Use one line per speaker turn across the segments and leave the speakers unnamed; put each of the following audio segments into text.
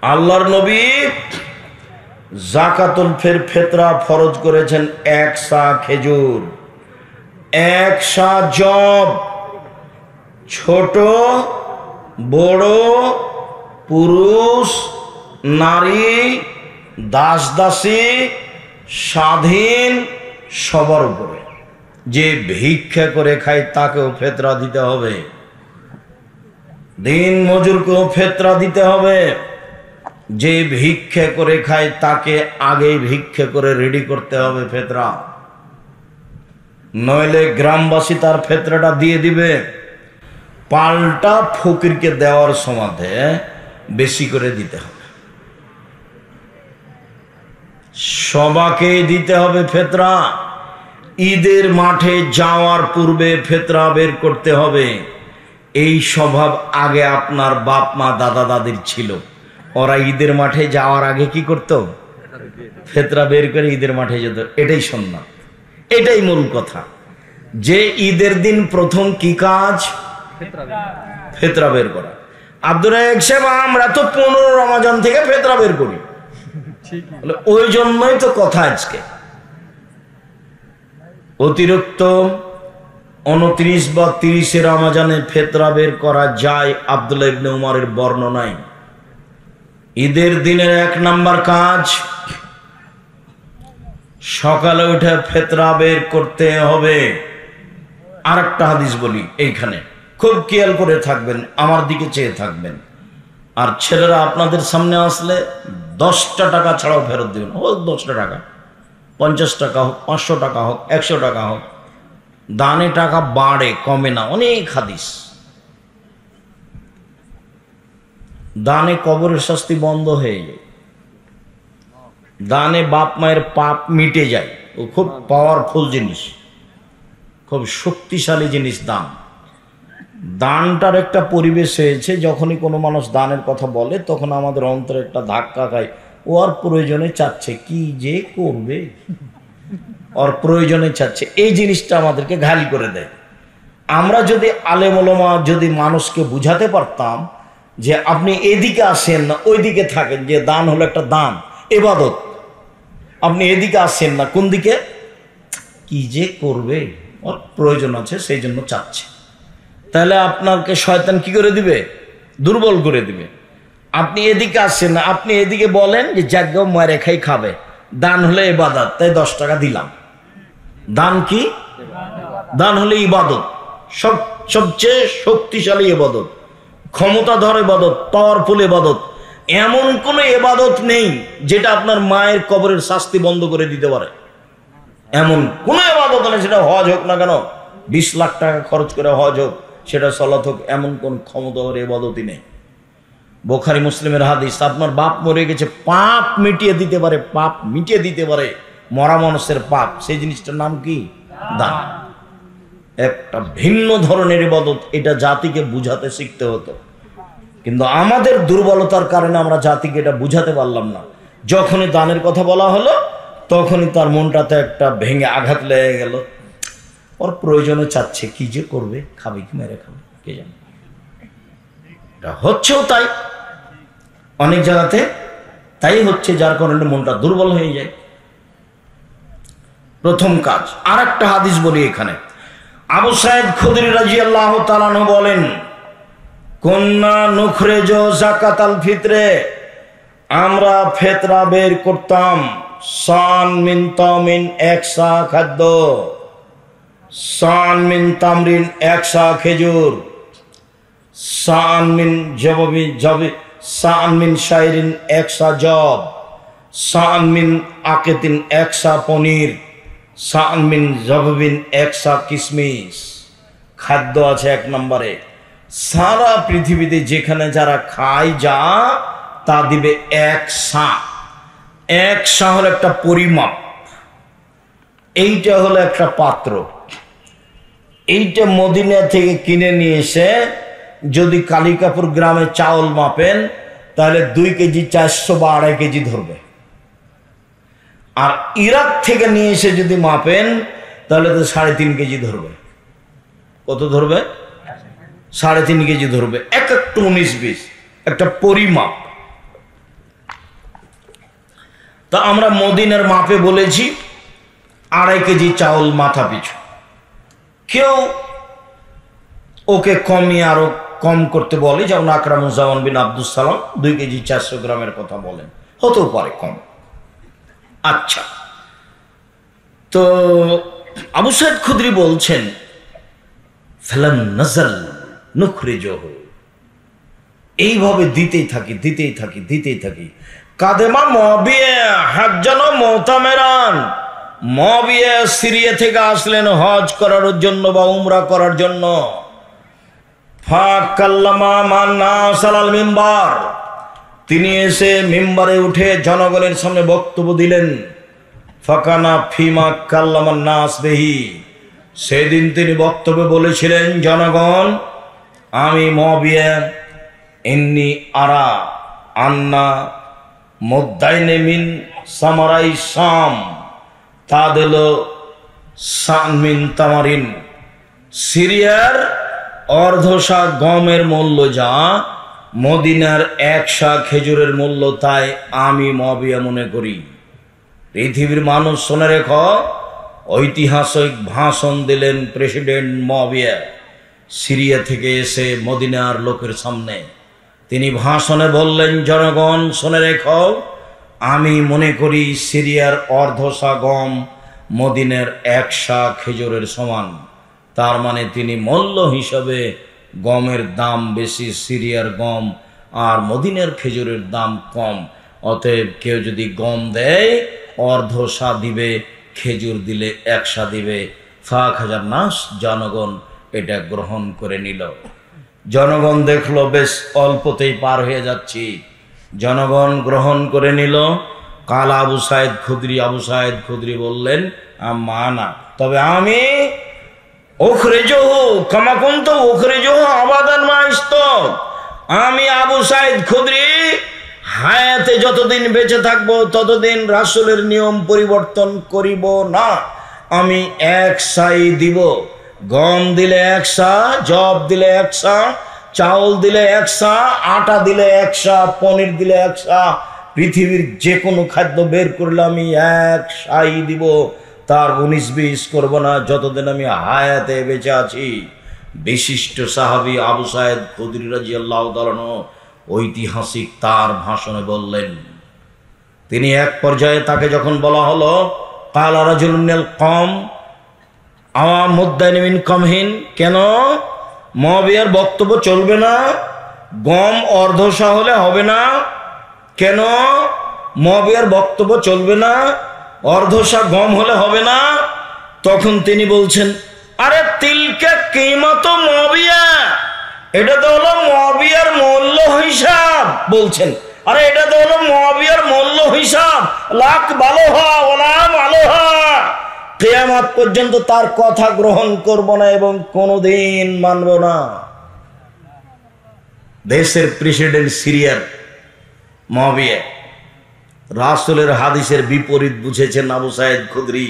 আল্লাহর নবী যাকাতুল ফিতরা ফরজ করেছেন 1 সা খেজুর, 1 সা জব, ছোট বড় পুরুষ নারী দাস দাসী স্বাধীন সবার উপরে। যে ভিক্ষা করে খায় তাকেও ফিতরা দিতে হবে, দিন মজুরকেও ফিতরা দিতে হবে। যে ভিক্ষা করে খায় তাকে আগে ভিক্ষা করে রেডি করতে হবে ফিতরা, নইলে গ্রামবাসী তার ফিতরাটা দিয়ে দিবে। পাল্টা ফকিরকে দেওয়ার সময় বেশি করে দিতে হবে, সবাকে দিতে হবে ফিতরা। ঈদের মাঠে যাওয়ার পূর্বে ফিতরা বের করতে হবে। এই স্বভাব আগে আপনার বাপ মা দাদা দাদির ছিল। ওরা ঈদের মাঠে যাওয়ার আগে কি করত? ফিতরা বের করে ঈদের মাঠে যেত। এটাই সুন্নাত, এটাই মূল কথা। যে ঈদের দিন প্রথম কি কাজ? ফিতরা বের করা। আব্দুর রাজ্জাক সাহেব, আমরা তো 15 রমজান থেকে ফিতরা বের করি। ওই জন্যই তো কথা আজকে। অতিরিক্ত 29 বা 30 রমজানে ফিতরা বের করা যায় আব্দুল্লাহ ইবনে উমরের বর্ণনায়। ঈদের দিনের 1 নাম্বার কাজ সকালে উঠে ফিতরা বের করতে হবে। আরেকটা হাদিস বলি, এইখানে খুব খেয়াল করে থাকবেন, আমার দিকে চেয়ে থাকবেন। আর ছেলেরা আপনাদের সামনে আসলে 10টা টাকা ছাড়াও ফেরত দেবেন। হোক 10টা টাকা, 50 টাকা হোক, 500 টাকা হোক, 100 টাকা হোক। দানে টাকা বাড়ে, কমে না। অনেক হাদিস। দানে কবরের শাস্তি বন্ধ হয়ে যায়, দানে বাপ মায়ের পাপ মিটে যায়। ও খুব পাওয়ারফুল জিনিস, খুব শক্তিশালী জিনিস দান। দানটার একটা পরিবেশ হয়েছে, যখনই কোনো মানুষ দানের কথা বলে তখন আমাদের অন্তরে একটা ধাক্কা খায়। ও আর প্রয়োজনে চাচ্ছে, কি যে করবে, ওর প্রয়োজনে চাচ্ছে। এই জিনিসটা আমাদেরকে ঘালি করে দেয়। আমরা যদি আলেম ওলামা যদি মানুষকে বুঝাতে পারতাম যে আপনি এদিকে আসেন না ওইদিকে থাকেন, যে দান হলো একটা দান, ইবাদত। আপনি এদিকে আসেন না, কোন দিকে? কি যে করবে, ওর প্রয়োজন আছে সেই জন্য চাচ্ছে। তাহলে আপনাকে শয়তান কি করে দিবে? দুর্বল করে দিবে। আপনি এদিকে আসছেন না, আপনি এদিকে বলেন যে জাগ্গা মারে খাই খাবে, দান হলে ইবাদত, তাই 10 টাকা দিলাম। দান কি? দান হলে ইবাদত, সবচেয়ে শক্তিশালী ইবাদত, ক্ষমতাধর ইবাদত, পাওয়ারফুল ইবাদত। এমন কোন ইবাদত নেই যেটা আপনার মায়ের কবরের শাস্তি বন্ধ করে দিতে পারে। এমন কোন ইবাদত নেই, সেটা হজ হোক না কেন, 20 লাখ টাকা খরচ করে হজ হোক, সেটা সালাত হোক, এমন কোন ক্ষমতাধর ইবাদতই নেই। বুখারী মুসলিমের হাদিস, আপনার বাপ মরে গেছে, পাপ মিটিয়ে দিতে পারে, পাপ মিটিয়ে দিতে পারে মরা মানুষের পাপ। সেই জিনিসটার নাম কি? দান। একটা ভিন্ন ধরনের ইবাদত। এটা জাতিকে বুঝাতে শিখতে হতো, কিন্তু আমাদের দুর্বলতার কারণে আমরা জাতিকে এটা বুঝাতে পারলাম না। যখনই দানের কথা বলা হলো তখনই তার মনটাতে একটা ভেঙে আঘাত লেগে গেল। ওর প্রয়োজনে চাচ্ছে, কি যে করবে, খাবে কি মেরে খাবে কে জানে। এটা হচ্ছেও তাই, অনেক জায়গাতে তাই হচ্ছে, যার কারণে মনটা দুর্বল হয়ে যায়। প্রথম কাজ। আর একটা হাদিস বলি এখানে। আবু সাঈদ খুদরি রাদিয়াল্লাহু তাআলা আনহু বলেন, কুন্না নুখরিজু যাকাতাল ফিতরে, আমরা ফিতরা বের করতাম, সান মিন তামিন 1 সা খাদ্য, সান মিন তামরিন 1 সা খেজুর, সান মিন সান মিন শাইরিন 1 সা জব, সান মিন আকিতিন 1 সা পনির, সান মিন জববিন 1 সা কিসমিস। খাদ্য আছে 1 নম্বরে। সারা পৃথিবীতে যেখানে যারা খায় যা তা দিবে 1 সা। 1 সা হলো একটা পরিমাপ। এইটা হলো একটা পাত্র। এইটা মদিনা থেকে কিনে নিয়ে এসে যদি কালিকাপুর গ্রামে চাউল মাপেন তাহলে 2 কেজি 400 বা 2.5 কেজি ধরবে। আর ইরাক থেকে নিয়ে এসে যদি মাপেন তাহলে তো 3.5 কেজি ধরবে। কত ধরবে? 3.5 কেজি ধরবে। এক একটা 19-20 একটা পরিমাপ। তা আমরা মদিনার মাপে বলেছি 2.5 কেজি চাউল মাথা পিছু। কেউ ওকে কমিয়ে আরো কম করতে বলে, যেমন আকরামুজ্জামান বিন আব্দুস সালাম 2 কেজি 400 গ্রামের কথা বলেন, হতেও পারে কম। আচ্ছা, তো আবু সাইদ খুদরি বলছেন ফালান নাজাল নুখরিজহু, এইভাবে দিতেই থাকি। কাদেমা মুআবিয়া হাজ্জান মুতামিরান, মুআবিয়া সিরিয়া থেকে আসলেন হজ করার জন্য বা উমরা করার জন্য। ফাকাল্লামা মান নাস আলাল মিম্বার, তিনি এসে মিম্বারে উঠে জনগণের সামনে বক্তব্য দিলেন। ফাকানা ফিমা কাল্লামান নাস বিহি, সেদিন তিনি বক্তব্যে বলেছিলেন, জনগণ আমি মুআবিয়া ইন্নী আরা আন্না মুদাইনে মিন সামারাই শাম তাদেল সান মিন তামারিন, সিরিয়ার অর্ধশা গমের মূল্য যা মদিনার 1 শা খেজুরের মূল্য, তাই আমি মুআবিয়া মনে করি। পৃথিবীর মানুষ শুনে রেখো, ঐতিহাসিক ভাষণ দিলেন প্রেসিডেন্ট মুআবিয়া সিরিয়া থেকে এসে মদিনার লোকের সামনে। তিনি ভাষণে বললেন, জনগণ শুনে রেখো, আমি মনে করি সিরিয়ার অর্ধশা গম মদিনার 1 শা খেজুরের সমান। তার মানে তিনি মূল্য হিসাবে গমের দাম বেশি, সিরিয়ার গম আর মদিনার খেজুরের দাম কম। অতএব কেউ যদি গম দেয় অর্ধশা দিবে, খেজুর দিলে 1 শা দিবে। ফাক হাজার নাস, জনগণ এটা গ্রহণ করে নিল। জনগণ দেখলো বেশ অল্পতেই পার হয়ে যাচ্ছি, জনগণ গ্রহণ করে নিল। কাল আবু সাইদ খুদরি বললেন, মানা, তবে আমি উখরিজহু কামা কুনতু উখরিজহু আবাদান মা ইসতাত, আমি আবু সাইদ খুদরি হায়াতে যতদিন বেঁচে থাকবো ততদিন রাসূলের নিয়ম পরিবর্তন করিব না। আমি 1 শাই দিব, গম দিলে 1 শা, জব দিলে 1 শা, চাউল দিলে 1 শা, আটা দিলে 1 শা, পনির দিলে 1 শা, পৃথিবীর যে কোনো খাদ্য বের করলে আমি 1 শাই দিব, তার 19-20 করব না যতদিন আমি হায়াতে বেঁচে আছি। বিশিষ্ট সাহাবী আবু সাইদ খুদরি রাদিয়াল্লাহু তাআলা ঐতিহাসিক তার ভাষণে বললেন। তিনি এক পর্যায়ে তাকে যখন বলা হলো কালা রাজুলুন মিনাল কওম আওয়া মুদাইনি মিন কমহিন, কেন মুআবিয়ার বক্তব্য চলবে না? গম অর্ধশা হলে হবে না কেন? মুআবিয়ার বক্তব্য চলবে না? অর্ধশা গম হলে হবে না? তখন তিনি বলছেন, আরে তিলকা কিমাত মুআবিয়া, এটা তো হলো মুআবিয়ার মূল্য হিসাব। বলছেন, আরে এটা তো হলো মুআবিয়ার মূল্য হিসাব, লাক বালোহা ওয়ালা মালোহা, কিয়ামত পর্যন্ত তার কথা গ্রহণ করব না এবং কোনোদিন মানব না। দেশের প্রেসিডেন্ট সিরিয়ার মুআবিয়া রাসূলের হাদিসের বিপরীত বুঝেছেন আবু সাইদ খুদরি,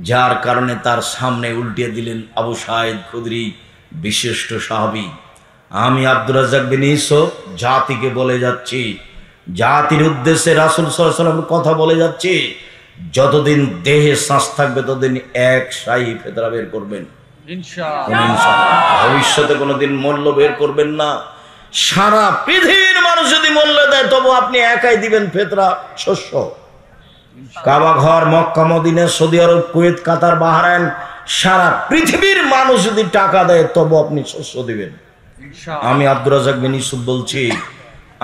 যার কারণে তার সামনে উল্টিয়ে দিলেন আবু সাইদ খুদরি বিশিষ্ট সাহাবী। আমি আব্দুর রাজ্জাক বিন ইউসুফ জাতিকে বলে যাচ্ছি, জাতির উদ্দেশ্যে রাসূল সাল্লাল্লাহু আলাইহি ওয়াসাল্লাম কথা বলে যাচ্ছি, যতদিন দেহে শ্বাস থাকবে ততদিন 1 শাই ফেতরা বের করবেন ইনশাআল্লাহ। ভবিষ্যতে কোনোদিন মূল্য বের করবেন না। সারা পৃথিবীর মানুষ যদি মূল্য দেয় তবু আপনি একাই দিবেন ফেতরা শস্য। কাবা ঘর, মক্কা, মদিনা, সৌদি আরব, কুয়েত, কাতার, বাহরাইন, সারা পৃথিবীর মানুষ যদি টাকা দেয় তবু আপনি শস্য দিবেন। আমি আব্দুর রাজ্জাক বিন ইউসুফ বলছি,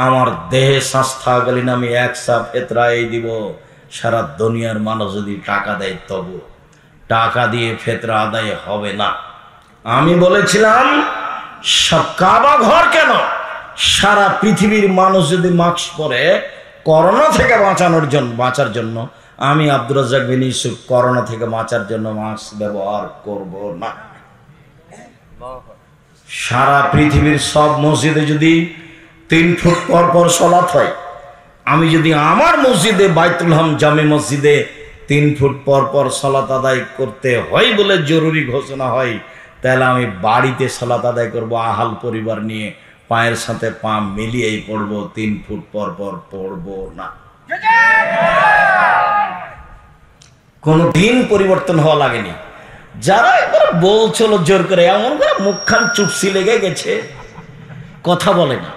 আমার দেহে শ্বাস থাকাকালীন আমি 1 শা ফেতরা এই দিব। সারা দুনিয়ার মানুষ যদি টাকা দেয় তবু টাকা দিয়ে ফেতরা আদায় হবে না। আমি বলেছিলাম কাবা ঘর কেন, সারা পৃথিবীর মানুষ যদি মাস্ক পরে করোনা থেকে বাঁচার জন্য, আমি আব্দুর রাজ্জাক বিন ইউসুফ করোনা থেকে বাঁচার জন্য মাস্ক ব্যবহার করব না। সারা পৃথিবীর সব মসজিদে যদি 3 ফুট পর পর সালাত হয়, আমি যদি আমার মসজিদে বাইতুল হাম জামে মসজিদে 3 ফুট পর পর সালাত আদায় করতে হয় বলে জরুরি ঘোষণা হয়, তাহলে আমি বাড়িতে সালাত আদায় করব আহাল পরিবার নিয়ে, পায়ের সাথে পা মিলিয়েই পড়বো, 3 ফুট পর পর পড়বো না। কোনদিন পরিবর্তন হওয়া লাগেনি। যারা এবার বলছিল জোর করে, এমন করে মুখখান চুপসি লেগে গেছে, কথা বলে না।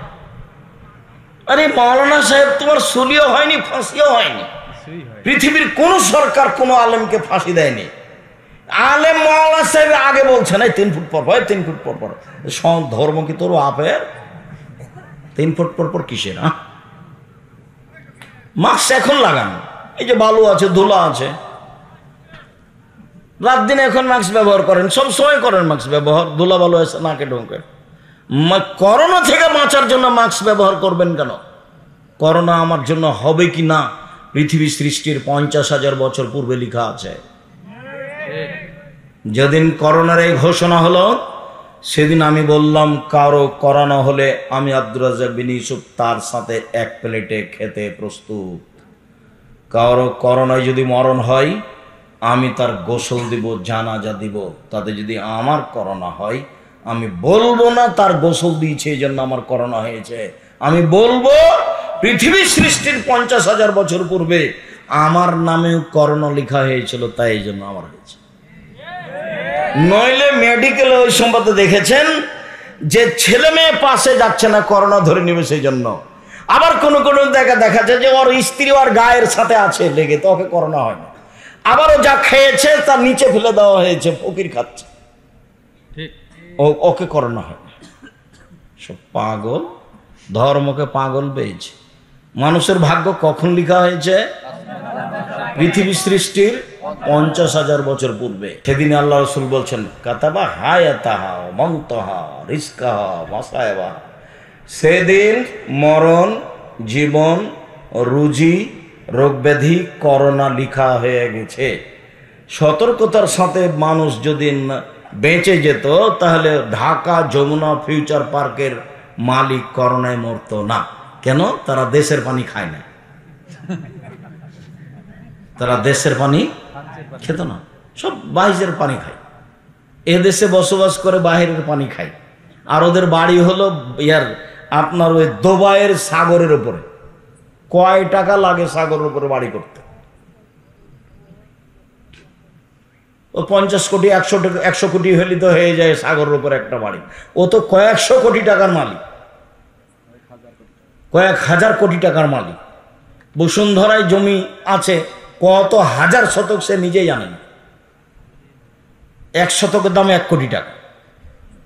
আরে মাওলানা সাহেব, তোমার সুলিও হয়নি, ফাঁসিও হয়নি। পৃথিবীর কোন সরকার কোন আলেমকে ফাঁসি দেয়নি। আলেম মাওলানা সাহেব আগে বলছে না 3 ফুট পর পর, 3 ফুট পর পর। ধর্ম কি তোর আপের 3 ফুট পর পর কিসের? মাস্ক এখন লাগানো, এই যে বালু আছে, ধুলা আছে, রাত দিন এখন মাস্ক ব্যবহার করেন, সব সময় করেন মাস্ক ব্যবহার, ধুলা বালু আছে নাকে ঢোকে। করোনা থেকে বাঁচার জন্য মাস্ক ব্যবহার করবেন কেন? করোনা আমার জন্য হবে কি না পৃথিবী সৃষ্টির 50,000 বছর পূর্বে লেখা আছে। যেদিন করোনার এই ঘোষণা হলো, সেদিন আমি বললাম কারো করোনা হলে আমি আব্দুর রাজ্জাক বিন ইউসুফ তার সাথে এক প্লেটে খেতে প্রস্তুত। কারো করোনায় যদি মরণ হয় আমি তার গোসল দিব, জানাজা দিব। তাতে যদি আমার করোনা হয় আমি বলবো না তার গোসল দিয়েছে এই জন্য আমার করোনা হয়েছে, আমি বলবো পৃথিবী সৃষ্টির 50,000 বছর পূর্বে আমার নামেও করোনা লেখা হয়েছিল, তাই এই জন্য আমার হয়েছে। নইলে মেডিকেলে ওই সম্পর্কে দেখেছেন যে ছেলে মেয়ে পাশে যাচ্ছে না, করোনা ধরে নেবে সেই জন্য। আবার কোন কোন দেখা যায় যে ওর স্ত্রী ওর গায়ের সাথে আছে লেগে, তো ওকে করোনা হয় না। আবারও যা খেয়েছে তার নিচে ফেলে দেওয়া হয়েছে, ফকির খাচ্ছে, ওকে করোনা হয় না। সব পাগল, ধর্মকে পাগল পেয়েছে। মানুষের ভাগ্য কখন লেখা হয়েছে? পৃথিবী সৃষ্টির 50,000 বছর পূর্বে। সেদিন আল্লাহ রাসূল বলছেন কাতাবা হায়াতাহা মাউতাহা রিজকাহা মাসায়াবা। সেদিন মরণ, জীবন, রুজি, রোগ ব্যাধি, করোনা লেখা হয়ে গেছে। সতর্কতার সাথে মানুষ যদি বেঁচে যেত তাহলে ঢাকা যমুনা ফিউচার পার্কের মালিক করোনায় মরতো না। কেন? তারা দেশের পানি খায় না, তারা দেশের পানি খেত না, সব বাইরের পানি খায়। এ দেশে বসবাস করে বাইরের পানি খায়। আর ওদের বাড়ি হলো আপনার ওই দুবাইয়ের সাগরের উপরে। কয় টাকা লাগে সাগরের উপরে বাড়ি করতে? ও 50 কোটি 100 কোটি হলে তো হয়ে যায় সাগরের উপরে একটা বাড়ি। ও তো কয়েকশো কোটি টাকার মালিক, কয়েক হাজার কোটি টাকার মালিক। বসুন্ধরায় জমি আছে কত হাজার শতক, সে নিজেই জানে না। 1 শতকের দাম 1 কোটি টাকা।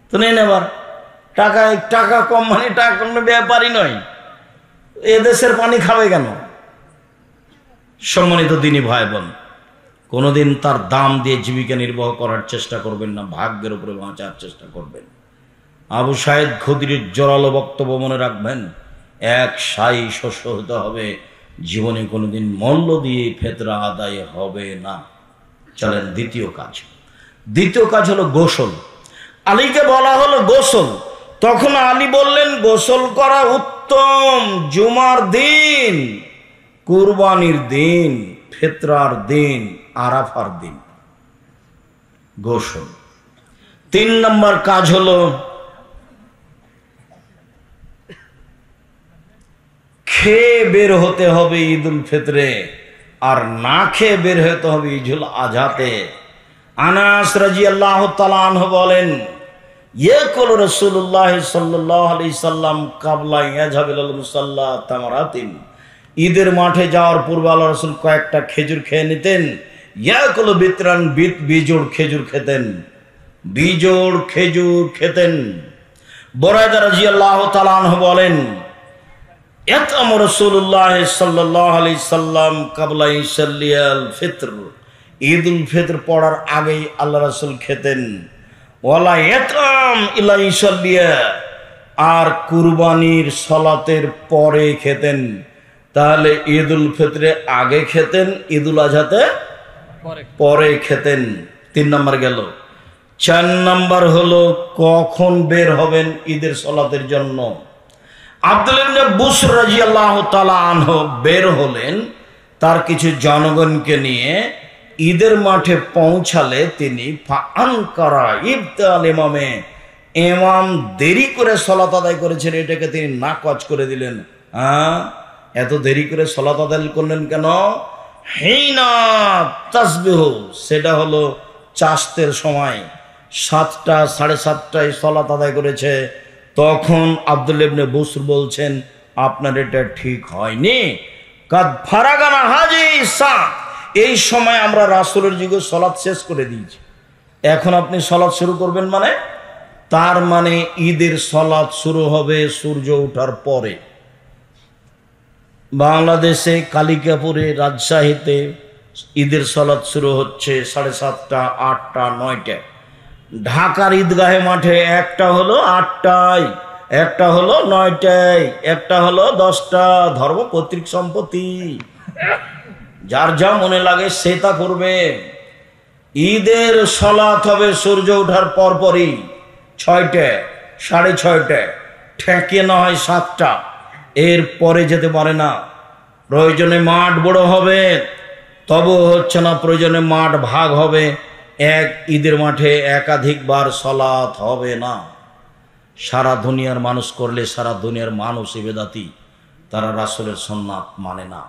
তো নেন এবার টাকা কম, মানে টাকা কোনো ব্যাপারই নয়। এদেশের পানি খাবে কেন? সম্মানিত দিনী ভাই বোন, কোনোদিন তার দাম দিয়ে জীবিকা নির্বাহ করার চেষ্টা করবেন না, ভাগ্যের উপরে বাঁচার চেষ্টা করবেন। আবু সাইদ খুদরির জোরালো বক্তব্য মনে রাখবেন, এক সাই শস্য হতে হবে, জীবনে কোনোদিন মূল্য দিয়ে ফেতরা আদায় হবে না। চলেন দ্বিতীয় কাজ হলো গোসল। আলীকে বলা হলো গোসল, তখন আলী বললেন গোসল করা উত্তম জুমার দিন, কুরবানির দিন, ফিতরার দিন, আরাফার দিন। গোসল। 3 নম্বর কাজ হলো খেয়ে বের হতে হবে ঈদুল ফিতরে, আর না খেয়ে বের হতে হবে ঈদুল আজহাতে। আনাস রাদিয়াল্লাহু তাআলা আনহু বলেন, ইয়াকুল রাসূলুল্লাহ সাল্লাল্লাহু আলাইহি সাল্লাম ক্বাবলা ইয়াযহাবিল মুসাল্লা তামারাতিন। ঈদের মাঠে যাওয়ার পূর্বে আল্লাহ রাসূল কয়েকটা খেজুর খেয়ে নিতেন। ইয়াকুল বিতরান, বিজোড় খেজুর খেতেন, বিজোড় খেজুর খেতেন। বুরায়দা রাদিয়াল্লাহু তাআলা আনহু বলেন, ইয়াতাম রাসূলুল্লাহ সাল্লাল্লাহু আলাইহি সাল্লাম ক্বাবলা ইসাল্লিয়াল ফিতর। ঈদুল ফিতর পড়ার আগেই আল্লাহ রাসূল খেতেন। ওয়ালা ইয়াতাম ইলা ইসাল্লিয়া, আর কুরবানির সালাতের পরে খেতেন। তাহলে ঈদুল ফিতরে আগে খেতেন, ঈদুল আজহাতে পরে খেতেন। 3 নম্বর গেল। 4 নম্বর হলো কখন বের হবেন ঈদের সালাতের জন্য। আব্দুল্লাহ ইবনে বুসর রাদিয়াল্লাহু তাআলা আনহু বের হলেন তার কিছু জনগণকে নিয়ে। ঈদের মাঠে পৌঁছালে তিনি ফাআনকারা ইবতাল ইমামে, ইমাম দেরি করে সালাত আদায় করেছেন, এটাকে তিনি নাকচ করে দিলেন। এত দেরি করে সলাত আদায় করলেন কেন? হিনা তাসবিহ, সেটা হলো চাষতের সময়, 7টা 7:30টায় সলাত আদায় করেছে। তখন আব্দুল্লাহ ইবনে বুসর বলছেন, আপনার এটা ঠিক হয়নি। কাদ ফারাগানা হাজি সা, এই সময় আমরা রাসূলের যুগে সলাত শেষ করে দিয়েছি, এখন আপনি সলাত শুরু করবেন মানে? তার মানে ঈদের সলাত শুরু হবে সূর্য ওঠার পরে। বাংলাদেশে কালিকাপুরে, রাজশাহীতে ঈদের সলাত শুরু হচ্ছে 7:30টা, 8টা, 9টায়। ঢাকার ঈদগাহে মাঠে একটা হলো 8টায়, একটা হলো 9টায়, একটা হলো 10টা। ধর্ম পৈতৃক সম্পত্তি, যার যা মনে লাগে সে তা করবে। ঈদের সলাত হবে সূর্য ওঠার পরপরই, 6টায়, 6:30টায়, ঠেকে না হয় 7টা, এর পরে যেতে পারে না। প্রয়োজনে মাঠ বড় হবে, তবু হচ্ছে না। প্রয়োজনে মাঠ ভাগ হবে, এক ঈদের মাঠে একাধিকবার সলাত হবে না। সারা দুনিয়ার মানুষ করলে সারা দুনিয়ার মানুষ ইবাদতি, তারা রাসূলের সুন্নাত মানে না।